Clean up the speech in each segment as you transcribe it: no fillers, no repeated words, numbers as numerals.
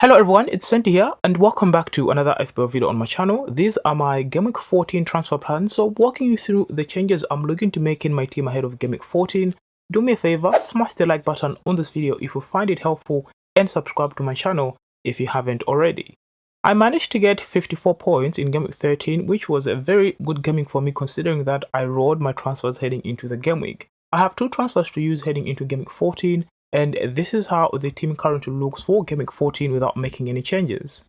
Hello everyone, it's Senti here and welcome back to another FPL video on my channel. These are my GameWeek 14 transfer plans. So walking you through the changes I'm looking to make in my team ahead of GameWeek 14. Do me a favor, smash the like button on this video if you find it helpful and subscribe to my channel if you haven't already. I managed to get 54 points in GameWeek 13, which was a very good gaming for me considering that I rolled my transfers heading into the game week. I have two transfers to use heading into GameWeek 14. And this is how the team currently looks for GameWeek 14 without making any changes.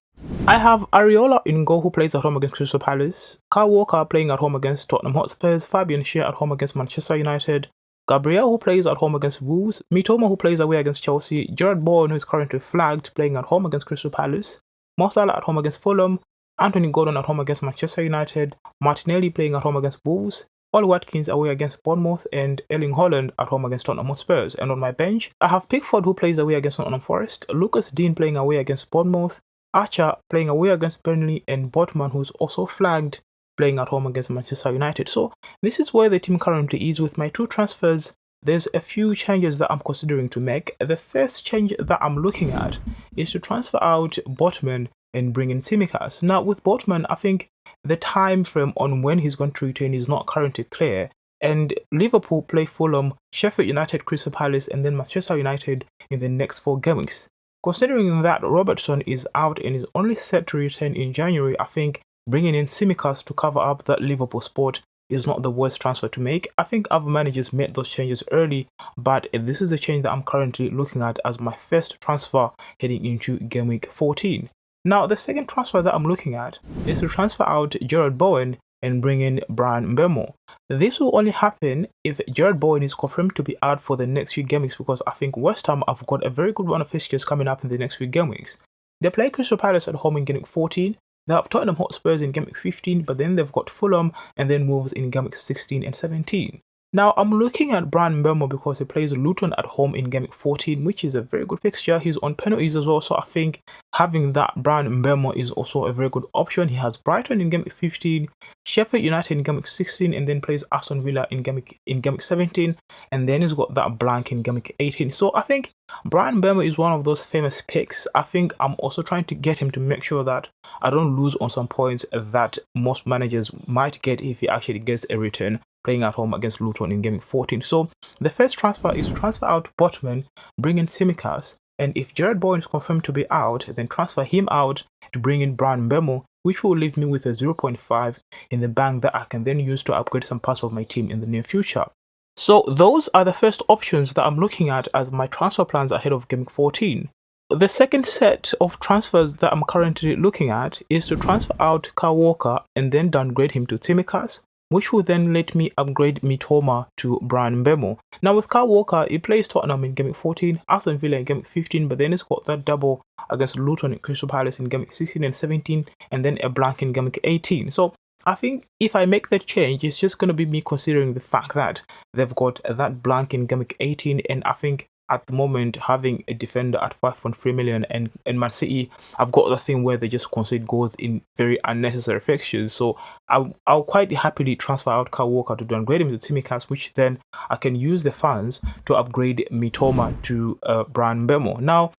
I have Areola in goal, who plays at home against Crystal Palace, Kyle Walker playing at home against Tottenham Hotspurs, Fabian Schär at home against Manchester United, Gabriel who plays at home against Wolves, Mitoma who plays away against Chelsea, Gerard Bowen who is currently flagged playing at home against Crystal Palace, Mo Salah at home against Fulham, Anthony Gordon at home against Manchester United, Martinelli playing at home against Wolves, Ollie Watkins away against Bournemouth, and Erling Haaland at home against Tottenham Hotspur. And on my bench, I have Pickford who plays away against Nottingham Forest, Lucas Dean playing away against Bournemouth, Archer playing away against Burnley, and Botman, who's also flagged, playing at home against Manchester United. So this is where the team currently is with my two transfers. There's a few changes that I'm considering to make. The first change that I'm looking at is to transfer out Botman and bring in Tsimikas. Now with Botman, I think the time frame on when he's going to return is not currently clear, and Liverpool play Fulham, Sheffield United, Crystal Palace, and then Manchester United in the next 4 games. Considering that Robertson is out and is only set to return in January, I think bringing in Tsimikas to cover up that Liverpool spot is not the worst transfer to make. I think other managers made those changes early, but this is the change that I'm currently looking at as my first transfer heading into Game Week 14. Now, the second transfer that I'm looking at is to transfer out Gerard Bowen and bring in Bryan Mbeumo. This will only happen if Gerard Bowen is confirmed to be out for the next few game weeks, because I think West Ham have got a very good run of fixtures coming up in the next few game weeks. They play Crystal Palace at home in game week 14. They have Tottenham Hotspurs in game week 15, but then they've got Fulham and then Wolves in game week 16 and 17. Now, I'm looking at Bryan Mbeumo because he plays Luton at home in game week 14, which is a very good fixture. He's on penalties as well, so I think having that Bryan Mbeumo is also a very good option. He has Brighton in game week 15, Sheffield United in game week 16, and then plays Aston Villa in game week 17, and then he's got that blank in game week 18. So I think Bryan Mbeumo is one of those famous picks. I think I'm also trying to get him to make sure that I don't lose on some points that most managers might get if he actually gets a return playing at home against Luton in game week 14. So the first transfer is to transfer out Botman, bring in Tsimikas, and if Gerard Bowen is confirmed to be out, then transfer him out to bring in Bryan Mbeumo, which will leave me with a 0.5 in the bank that I can then use to upgrade some parts of my team in the near future. So those are the first options that I'm looking at as my transfer plans ahead of game week 14. The second set of transfers that I'm currently looking at is to transfer out Kyle Walker and then downgrade him to Tsimikas, which will then let me upgrade Mitoma to Bryan Mbeumo. Now with Kyle Walker, he plays Tottenham in game week 14, Aston Villa in game week 15, but then he's got that double against Luton and Crystal Palace in game week 16 and 17, and then a blank in game week 18. So I think if I make that change, it's just going to be me considering the fact that they've got that blank in game week 18, and I think at the moment having a defender at 5.3 million and Man City, I've got the thing where they just concede goals in very unnecessary fixtures. So I'll quite happily transfer out Kyle Walker to downgrade him to Tsimikas, which then I can use the funds to upgrade Mitoma to Bryan Mbeumo. Now,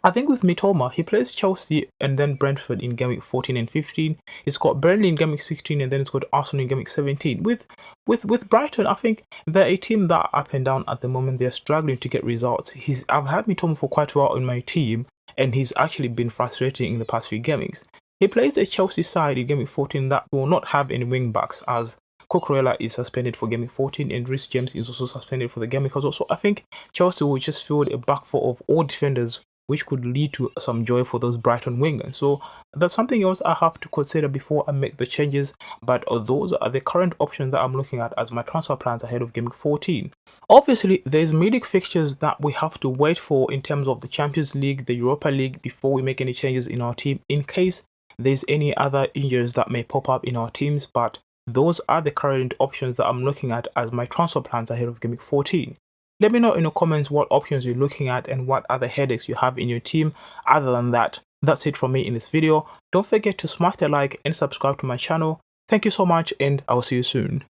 I think with Mitoma, he plays Chelsea and then Brentford in game week 14 and 15. He's got Burnley in game week 16, and then it's got Arsenal in game week 17. With Brighton, I think they're a team that are up and down at the moment. They're struggling to get results. I've had Mitoma for quite a while in my team, and he's actually been frustrating in the past few games. He plays a Chelsea side in game week 14 that will not have any wing backs, as Cucurella is suspended for game week 14 and Reece James is also suspended for the game week as well. So I think Chelsea will just field a back four of all defenders, which could lead to some joy for those Brighton wingers. So that's something else I have to consider before I make the changes, but those are the current options that I'm looking at as my transfer plans ahead of game week 14. Obviously, there's midweek fixtures that we have to wait for in terms of the Champions League, the Europa League, before we make any changes in our team in case there's any other injuries that may pop up in our teams, but those are the current options that I'm looking at as my transfer plans ahead of game week 14. Let me know in the comments what options you're looking at and what other headaches you have in your team. Other than that, that's it from me in this video. Don't forget to smash the like and subscribe to my channel. Thank you so much, and I'll see you soon.